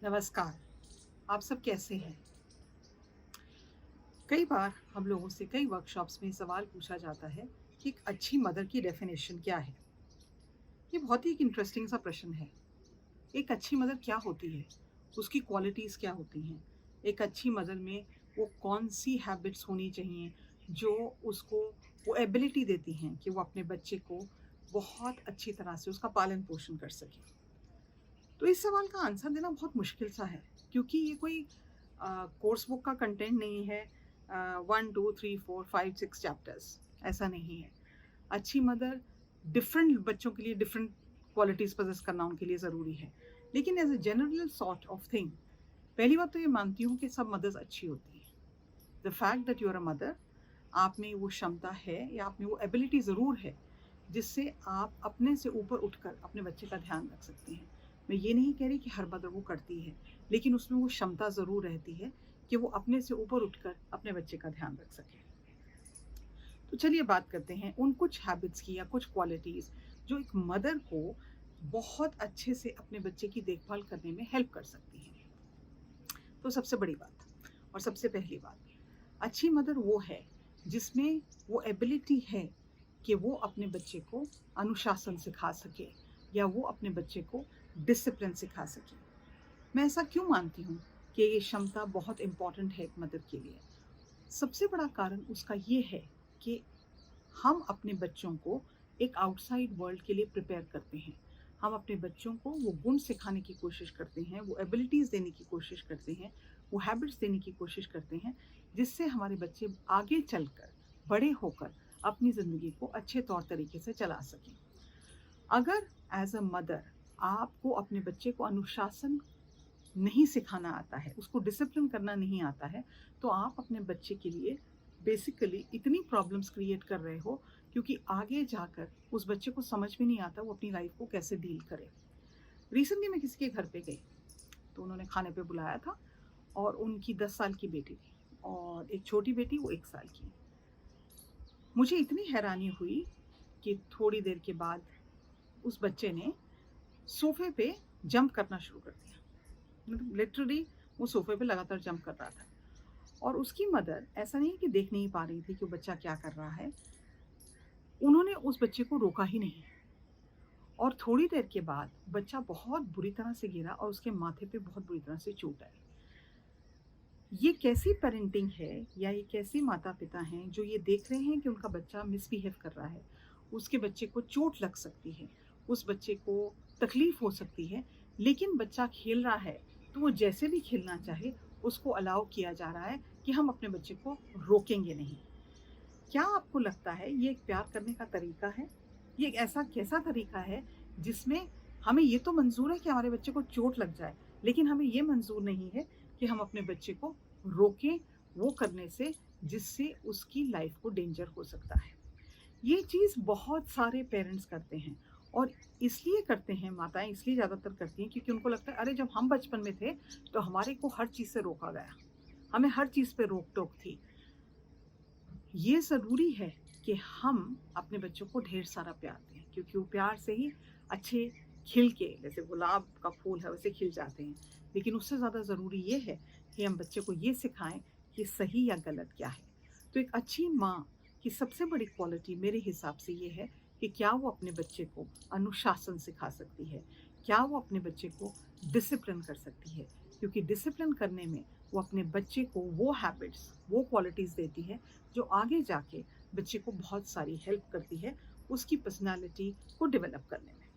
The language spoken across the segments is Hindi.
नमस्कार। आप सब कैसे हैं? कई बार हम लोगों से कई वर्कशॉप्स में सवाल पूछा जाता है कि एक अच्छी मदर की डेफिनेशन क्या है? ये बहुत ही एक इंटरेस्टिंग सा प्रश्न है। एक अच्छी मदर क्या होती है? उसकी क्वालिटीज़ क्या होती हैं? एक अच्छी मदर में वो कौन-सी हैबिट्स होनी चाहिए जो उसको वो एबिलिटी देती हैं कि वो अपने बच्चे को बहुत अच्छी तरह से उसका पालन-पोषण कर सके? तो इस सवाल का आंसर देना बहुत मुश्किल सा है क्योंकि ये कोई कोर्स बुक का कंटेंट नहीं है। 1 2 3 4 5 6 चैप्टर्स ऐसा नहीं है। अच्छी मदर डिफरेंट बच्चों के लिए डिफरेंट क्वालिटीज़ पोज़ेस करना उनके लिए ज़रूरी है। लेकिन as a general sort of thing, पहली बात तो ये मानती हूँ कि सब मदर्स अच्छी होती हैं। The fact that you are a mother, आप में वो क्षमता है या आप में वो एबिलिटी ज़रूर है जिससे आप अपने से ऊपर उठकर अपने बच्चे का ध्यान रख सकती हैं। मैं ये नहीं कह रही कि हर मदर वो करती है, लेकिन उसमें वो क्षमता ज़रूर रहती है कि वो अपने से ऊपर उठकर अपने बच्चे का ध्यान रख सके। तो चलिए बात करते हैं उन कुछ हैबिट्स की या कुछ क्वालिटीज़ जो एक मदर को बहुत अच्छे से अपने बच्चे की देखभाल करने में हेल्प कर सकती हैं। तो सबसे बड़ी बात और सबसे पहली बात, अच्छी मदर वो है जिसमें वो एबिलिटी है कि वो अपने बच्चे को अनुशासन सिखा सके या वो अपने बच्चे को डिसिप्लिन सिखा सके। मैं ऐसा क्यों मानती हूँ कि ये क्षमता बहुत इम्पॉर्टेंट है एक मदर के लिए? सबसे बड़ा कारण उसका ये है कि हम अपने बच्चों को एक आउटसाइड वर्ल्ड के लिए प्रिपेयर करते हैं। हम अपने बच्चों को वो गुण सिखाने की कोशिश करते हैं, वो एबिलिटीज़ देने की कोशिश करते हैं, वो हैबिट्स देने की कोशिश करते हैं, जिससे हमारे बच्चे आगे चलकर, बड़े होकर अपनी ज़िंदगी को अच्छे तौर तरीके से चला सकें। अगर एज़ अ मदर आपको अपने बच्चे को अनुशासन नहीं सिखाना आता है, उसको डिसिप्लिन करना नहीं आता है, तो आप अपने बच्चे के लिए बेसिकली इतनी प्रॉब्लम्स क्रिएट कर रहे हो क्योंकि आगे जाकर उस बच्चे को समझ में नहीं आता वो अपनी लाइफ को कैसे डील करे। रिसेंटली मैं किसी के घर पे गई, तो उन्होंने खाने पे बुलाया था और उनकी 10 साल की बेटी थी और एक छोटी बेटी वो 1 साल की। मुझे इतनी हैरानी हुई कि थोड़ी देर के बाद उस बच्चे ने सोफ़े पे जंप करना शुरू कर दिया। मतलब लिटरली वो सोफ़े पे लगातार जंप कर रहा था। और उसकी मदर ऐसा नहीं है कि देख नहीं पा रही थी कि वो बच्चा क्या कर रहा है, उन्होंने उस बच्चे को रोका ही नहीं और थोड़ी देर के बाद बच्चा बहुत बुरी तरह से गिरा और उसके माथे पे बहुत बुरी तरह से चोट आई। ये कैसी पेरेंटिंग है या ये कैसे माता-पिता हैं जो ये देख रहे हैं कि उनका बच्चा मिसबिहेव कर रहा है, उसके बच्चे को चोट लग सकती है, उस बच्चे को तकलीफ़ हो सकती है, लेकिन बच्चा खेल रहा है, तो वो जैसे भी खेलना चाहे, उसको अलाउ किया जा रहा है कि हम अपने बच्चे को रोकेंगे नहीं। क्या आपको लगता है ये एक प्यार करने का तरीका है? ये एक ऐसा कैसा तरीका है जिसमें हमें ये तो मंज़ूर है कि हमारे बच्चे को चोट लग जाए, लेकिन हमें ये मंज़ूर नहीं है कि हम अपने बच्चे को रोकें वो करने से जिससे उसकी लाइफ़ को डेंजर हो सकता है। ये चीज़ बहुत सारे पेरेंट्स करते हैं और इसलिए करते हैं, माताएँ इसलिए ज़्यादातर करती हैं क्योंकि उनको लगता है अरे जब हम बचपन में थे, तो हमारे को हर चीज़ से रोका गया। हमें हर चीज़ पे रोक-टोक थी। ये ज़रूरी है कि हम अपने बच्चों को ढेर सारा प्यार दें क्योंकि वो प्यार से ही अच्छे खिल के जैसे गुलाब का फूल है वैसे खिल जाते हैं। लेकिन उससे ज़्यादा ज़रूरी ये है कि हम बच्चे को ये सिखाएं कि सही या गलत क्या है। तो एक अच्छी माँ की सबसे बड़ी क्वालिटी मेरे हिसाब से ये है कि क्या वो अपने बच्चे को अनुशासन सिखा सकती है, क्या वो अपने बच्चे को डिसिप्लिन कर सकती है, क्योंकि डिसिप्लिन करने में वो अपने बच्चे को वो हैबिट्स, वो क्वालिटीज़ देती है जो आगे जाके बच्चे को बहुत सारी हेल्प करती है उसकी पर्सनैलिटी को डेवलप करने में।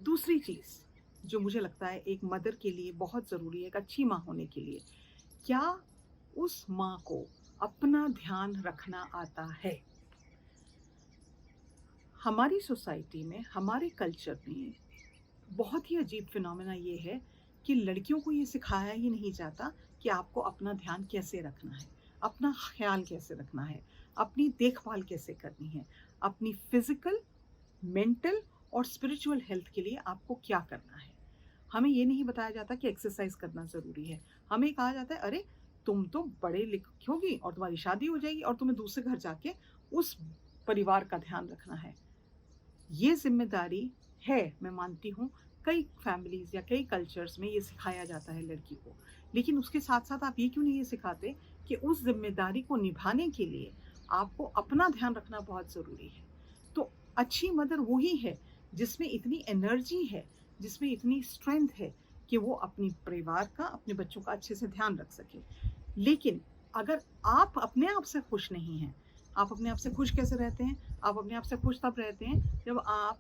दूसरी चीज़ जो मुझे लगता है एक मदर के लिए बहुत ज़रूरी है, एक अच्छी माँ होने के लिए, क्या उस माँ को अपना ध्यान रखना आता है? हमारी सोसाइटी में, हमारे कल्चर में बहुत ही अजीब फिनोमेना ये है कि लड़कियों को ये सिखाया ही नहीं जाता कि आपको अपना ध्यान कैसे रखना है, अपना ख़्याल कैसे रखना है, अपनी देखभाल कैसे करनी है, अपनी फ़िज़िकल, मेंटल और स्पिरिचुअल हेल्थ के लिए आपको क्या करना है। हमें ये नहीं बताया जाता कि एक्सरसाइज़ करना ज़रूरी है। हमें कहा जाता है, "अरे! तुम तो पढ़े लिखे होगी और तुम्हारी शादी हो जाएगी और तुम्हें दूसरे घर जाके उस परिवार का ध्यान रखना है।" ये ज़िम्मेदारी है, मैं मानती हूँ, कई फैमिलीज़ या कई कल्चर्स में ये सिखाया जाता है लड़की को। लेकिन उसके साथ-साथ आप ये क्यों नहीं ये सिखाते कि उस ज़िम्मेदारी को निभाने के लिए आपको अपना ध्यान रखना बहुत ज़रूरी है। तो अच्छी मदर वो ही है जिसमें इतनी एनर्जी है, जिसमें इतनी स्ट्रेंथ है कि वो अपनी परिवार का, अपने बच्चों का अच्छे से ध्यान रख सके। लेकिन अगर आप अपने आप से खुश नहीं हैं, आप अपने आप से खुश कैसे रहते हैं? आप अपने आप से खुश तब रहते हैं जब आप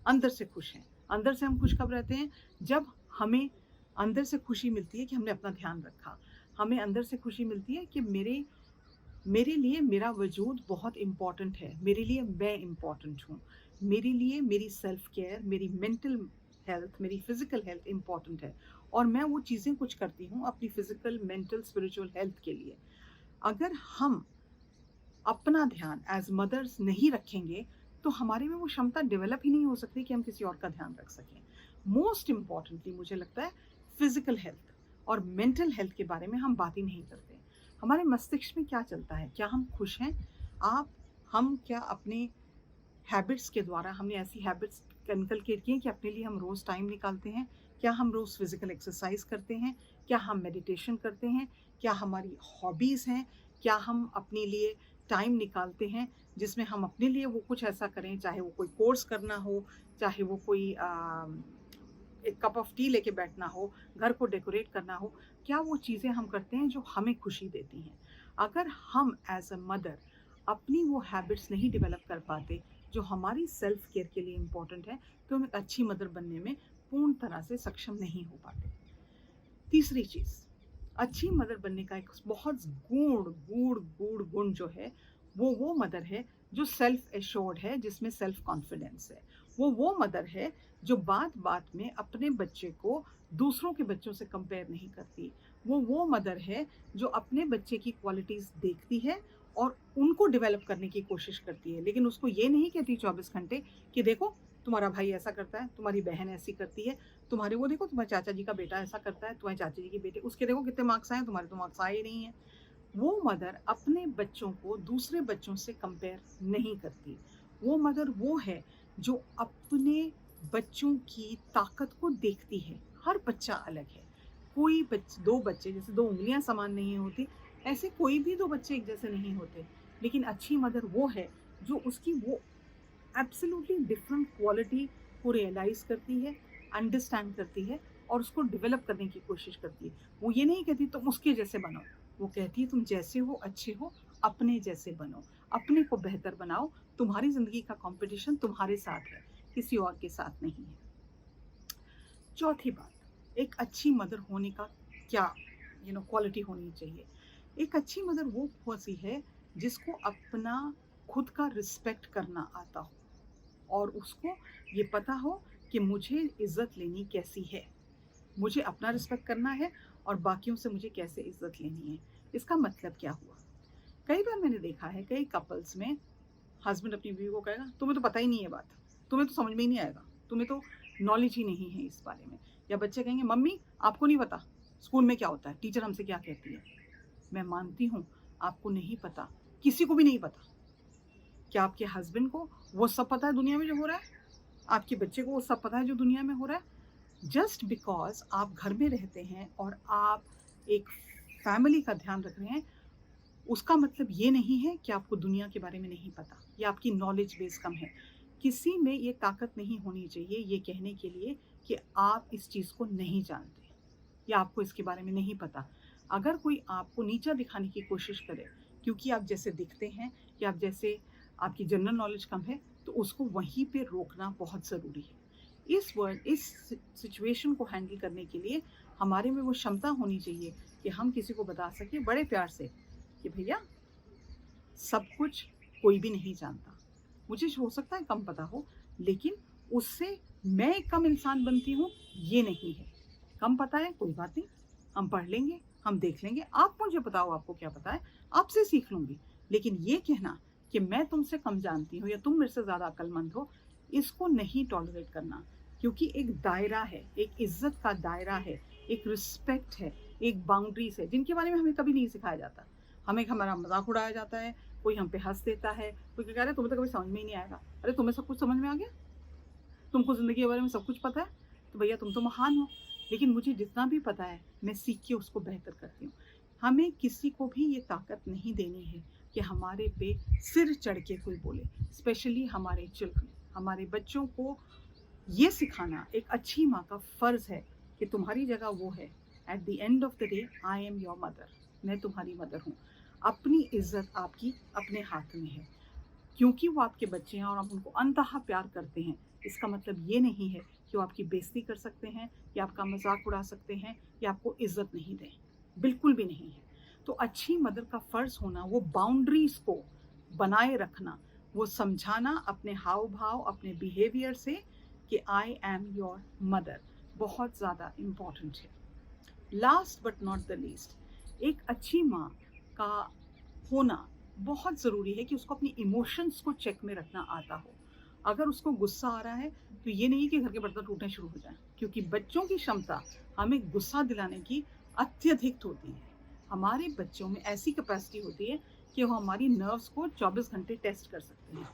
अंदर से खुश हैं। अंदर से हम खुश कब रहते हैं? जब हमें अंदर से खुशी मिलती है कि हमने अपना ध्यान रखा। हमें अंदर से खुशी मिलती है कि मेरे मेरे लिए मेरा वजूद बहुत इम्पोर्टेंट है, मेरे लिए मैं इम्पोर्टेंट हूँ, मेरे लिए मेरी सेल्फ केयर, मेरी मेंटल हेल्थ, मेरी फिजिकल हेल्थ इम्पोर्टेंट है और मैं वो चीज़ें कुछ करती हूँ अपनी फिजिकल, मेंटल, स्पिरिचुअल हेल्थ के लिए। अगर हम अपना ध्यान एज मदर्स नहीं रखेंगे तो हमारे में वो क्षमता डेवलप ही नहीं हो सकती कि हम किसी और का ध्यान रख सकें। मोस्ट इम्पॉर्टेंटली मुझे लगता है फिजिकल हेल्थ और मेंटल हेल्थ के बारे में हम बात ही नहीं करते। हमारे मस्तिष्क में क्या चलता है? क्या हम खुश हैं? हम क्या अपने हैबिट्स के द्वारा हमने ऐसी हैबिट्स इनकलकेट की हैं कि अपने लिए हम रोज़ टाइम निकालते हैं? क्या हम रोज़ फिजिकल एक्सरसाइज करते हैं? क्या हम मेडिटेशन करते हैं? क्या हमारी हॉबीज़ हैं? क्या हम अपने लिए टाइम निकालते हैं जिसमें हम अपने लिए वो कुछ ऐसा करें, चाहे वो कोई कोर्स करना हो, चाहे वो कोई एक कप ऑफ टी लेके बैठना हो, घर को डेकोरेट करना हो, क्या वो चीज़ें हम करते हैं जो हमें खुशी देती हैं? अगर हम एज़ अ मदर अपनी वो हैबिट्स नहीं डेवलप कर पाते जो हमारी सेल्फ केयर के लिए इम्पोर्टेंट है, तो हम एक अच्छी मदर बनने में पूर्ण तरह से सक्षम नहीं हो पाते। तीसरी चीज़, अच्छी मदर बनने का एक बहुत गूढ़ गुण जो है, वो मदर है जो सेल्फ एश्योर्ड है, जिसमें सेल्फ कॉन्फिडेंस है। वो मदर है जो बात-बात में अपने बच्चे को दूसरों के बच्चों से कंपेयर नहीं करती। वो मदर है जो अपने बच्चे की क्वालिटीज़ देखती है और उनको डेवलप करने की कोशिश करती है। लेकिन उसको ये नहीं कहती 24 घंटे कि देखो तुम्हारा भाई ऐसा करता है, तुम्हारी बहन ऐसी करती है, तुम्हारे वो देखो तुम्हारे चाचा जी का बेटा ऐसा करता है, तुम्हारे चाचा जी के बेटे उसके देखो कितने मार्क्स आए हैं, तुम्हारे तो मार्क्स आए ही नहीं हैं। वो मदर अपने बच्चों को दूसरे बच्चों से कंपेयर नहीं करती। वो मदर वो है जो अपने बच्चों की ताकत को देखती है। हर बच्चा अलग है। कोई 2 बच्चे जैसे 2 उँगलियाँ समान नहीं होती, ऐसे कोई भी 2 बच्चे एक जैसे नहीं होते। लेकिन अच्छी मदर वो है जो उसकी वो एब्सोल्युटली डिफरेंट क्वालिटी को रियलाइज़ करती है, अंडरस्टैंड करती है और उसको डेवलप करने की कोशिश करती है। वो ये नहीं कहती तुम उसके जैसे बनो, वो कहती है तुम जैसे हो अच्छे हो, अपने जैसे बनो, अपने को बेहतर बनाओ, तुम्हारी ज़िंदगी का कॉम्पिटिशन तुम्हारे साथ है, किसी और के साथ नहीं है। चौथी बात, एक अच्छी मदर होने का क्या क्वालिटी होनी चाहिए? एक अच्छी मदर वो होती है जिसको अपना खुद का रिस्पेक्ट करना आता हो और उसको ये पता हो कि मुझे इज़्ज़त लेनी कैसी है, मुझे अपना रिस्पेक्ट करना है और बाकियों से मुझे कैसे इज़्ज़त लेनी है। इसका मतलब क्या हुआ? कई बार मैंने देखा है कई कपल्स में हस्बैंड अपनी बीवी को कहेगा तुम्हें तो पता ही नहीं है बात, तुम्हें तो समझ में ही नहीं आएगा, तुम्हें तो नॉलेज ही नहीं है इस बारे में। या बच्चे कहेंगे मम्मी आपको नहीं पता स्कूल में क्या होता है, टीचर हमसे क्या कहती है। मैं मानती हूँ आपको नहीं पता, किसी को भी नहीं पता। क्या आपके हस्बैंड को वो सब पता है दुनिया में जो हो रहा है? आपके बच्चे को वो सब पता है जो दुनिया में हो रहा है? जस्ट बिकॉज़ आप घर में रहते हैं और आप एक फैमिली का ध्यान रख रहे हैं, उसका मतलब ये नहीं है कि आपको दुनिया के बारे में नहीं पता या आपकी नॉलेज बेस कम है। किसी में ये ताकत नहीं होनी चाहिए ये कहने के लिए कि आप इस चीज़ को नहीं जानते या आपको इसके बारे में नहीं पता। अगर कोई आपको नीचा दिखाने की कोशिश करे क्योंकि आप जैसे दिखते हैं या आप जैसे आपकी जनरल नॉलेज कम है, तो उसको वहीं पे रोकना बहुत ज़रूरी है। इस सिचुएशन को हैंडल करने के लिए हमारे में वो क्षमता होनी चाहिए कि हम किसी को बता सकें बड़े प्यार से कि भैया सब कुछ कोई भी नहीं जानता। मुझे हो सकता है कम पता हो, लेकिन उससे मैं एक कम इंसान बनती हूँ ये नहीं है। कम पता है कोई बात नहीं, हम पढ़ लेंगे, हम देख लेंगे, आप मुझे बताओ आपको क्या पता है, आपसे सीख लूँगी। लेकिन ये कहना कि मैं तुमसे कम जानती हूँ या तुम मेरे से ज़्यादा अक्लमंद हो, इसको नहीं टॉलरेट करना। क्योंकि एक दायरा है, एक इज़्ज़त का दायरा है, एक रिस्पेक्ट है, एक बाउंड्रीज़ है, जिनके बारे में हमें कभी नहीं सिखाया जाता। हमें हमारा मज़ाक उड़ाया जाता है, कोई हम पे हँस देता है, कोई कह रहा है तुम्हें तो कभी समझ में ही नहीं आएगा। अरे तुम्हें सब कुछ समझ में आ गया? तुमको ज़िंदगी के बारे में सब कुछ पता है? तो भैया तुम तो महान हो, लेकिन मुझे जितना भी पता है मैं सीख के उसको बेहतर करती हूँ। हमें किसी को भी ये ताकत नहीं देनी है कि हमारे पे सिर चढ़ के कोई बोले, स्पेशली हमारे चिल्ड्रन, हमारे बच्चों को ये सिखाना एक अच्छी माँ का फ़र्ज़ है कि तुम्हारी जगह वो है। At the end of the day I am your mother, मैं तुम्हारी मदर हूँ। अपनी इज्जत आपकी अपने हाथ में है। क्योंकि वो आपके बच्चे हैं और आप उनको अंततः प्यार करते हैं, इसका मतलब ये नहीं है कि वो आपकी बेइज्जती कर सकते हैं या आपका मजाक उड़ा सकते हैं या आपको इज्जत नहीं दें, बिल्कुल भी नहीं है। तो अच्छी मदर का फ़र्ज़ होना वो बाउंड्रीज़ को बनाए रखना, वो समझाना अपने हाव भाव, अपने बिहेवियर से कि आई एम योर मदर, बहुत ज़्यादा इम्पॉर्टेंट है। Last but not the least, एक अच्छी माँ का होना बहुत ज़रूरी है कि उसको अपनी इमोशंस को चेक में रखना आता हो। अगर उसको गुस्सा आ रहा है तो ये नहीं कि घर के बर्तन टूटने शुरू हो जाएं, क्योंकि बच्चों की क्षमता हमें गुस्सा दिलाने की अत्यधिक होती है। हमारे बच्चों में ऐसी कैपेसिटी होती है कि वो हमारी नर्व्स को 24 घंटे टेस्ट कर सकते हैं।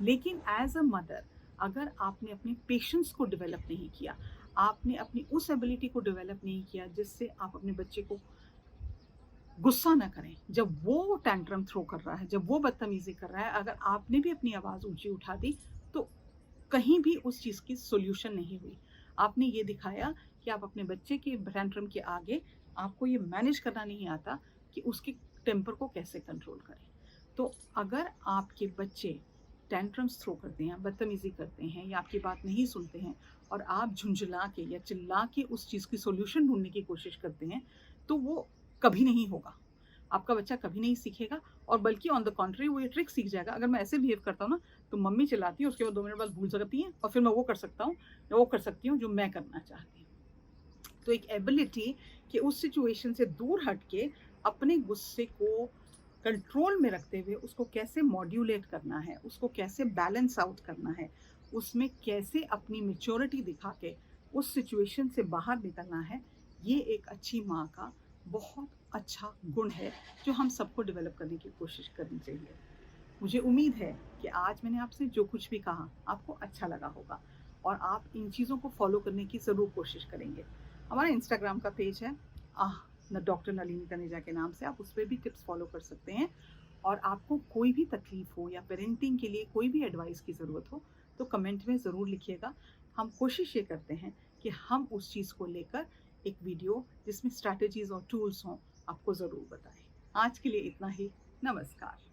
लेकिन एज अ मदर, अगर आपने अपने पेशेंस को डेवलप नहीं किया, आपने अपनी उस एबिलिटी को डेवलप नहीं किया जिससे आप अपने बच्चे को गुस्सा ना करें, जब वो टैंट्रम थ्रो कर रहा है, जब वो बदतमीजी कर रहा है, अगर आपने भी अपनी आवाज़ ऊंची उठा दी तो कहीं भी उस चीज़ की सोल्यूशन नहीं हुई। आपने ये दिखाया कि आप अपने बच्चे के टैंट्रम के आगे, आपको ये मैनेज करना नहीं आता कि उसके टेम्पर को कैसे कंट्रोल करें। तो अगर आपके बच्चे टैंट्रम्स थ्रो करते हैं, बदतमीजी करते हैं या आपकी बात नहीं सुनते हैं और आप झुंझला के या चिल्ला के उस चीज़ की सोल्यूशन ढूंढने की कोशिश करते हैं, तो वो कभी नहीं होगा। आपका बच्चा कभी नहीं सीखेगा और बल्कि ऑन द कॉन्ट्री वो ये ट्रिक सीख जाएगा। अगर मैं ऐसे बिहेव करता हूँ ना तो मम्मी चिल्लाती है, उसके बाद 2 मिनट बाद भूल जाती हैं और फिर मैं वो कर सकता हूँ या वो कर सकती हूँ जो मैं करना चाहती हूँ। तो एक एबिलिटी कि उस सिचुएशन से दूर हट के अपने गुस्से को कंट्रोल में रखते हुए उसको कैसे मॉड्यूलेट करना है, उसको कैसे बैलेंस आउट करना है, उसमें कैसे अपनी मैच्योरिटी दिखा के उस सिचुएशन से बाहर निकलना है, ये एक अच्छी माँ का बहुत अच्छा गुण है जो हम सबको डेवलप करने की कोशिश करनी चाहिए। मुझे उम्मीद है कि आज मैंने आपसे जो कुछ भी कहा आपको अच्छा लगा होगा और आप इन चीज़ों को फॉलो करने की ज़रूर कोशिश करेंगे। हमारा इंस्टाग्राम का पेज है डॉक्टर नलिनी तनेजा के नाम से, आप उस पर भी टिप्स फॉलो कर सकते हैं। और आपको कोई भी तकलीफ हो या पेरेंटिंग के लिए कोई भी एडवाइस की ज़रूरत हो तो कमेंट में ज़रूर लिखिएगा। हम कोशिश ये करते हैं कि हम उस चीज़ को लेकर एक वीडियो जिसमें स्ट्रैटेजीज़ और टूल्स हों आपको ज़रूर बताएं। आज के लिए इतना ही। नमस्कार।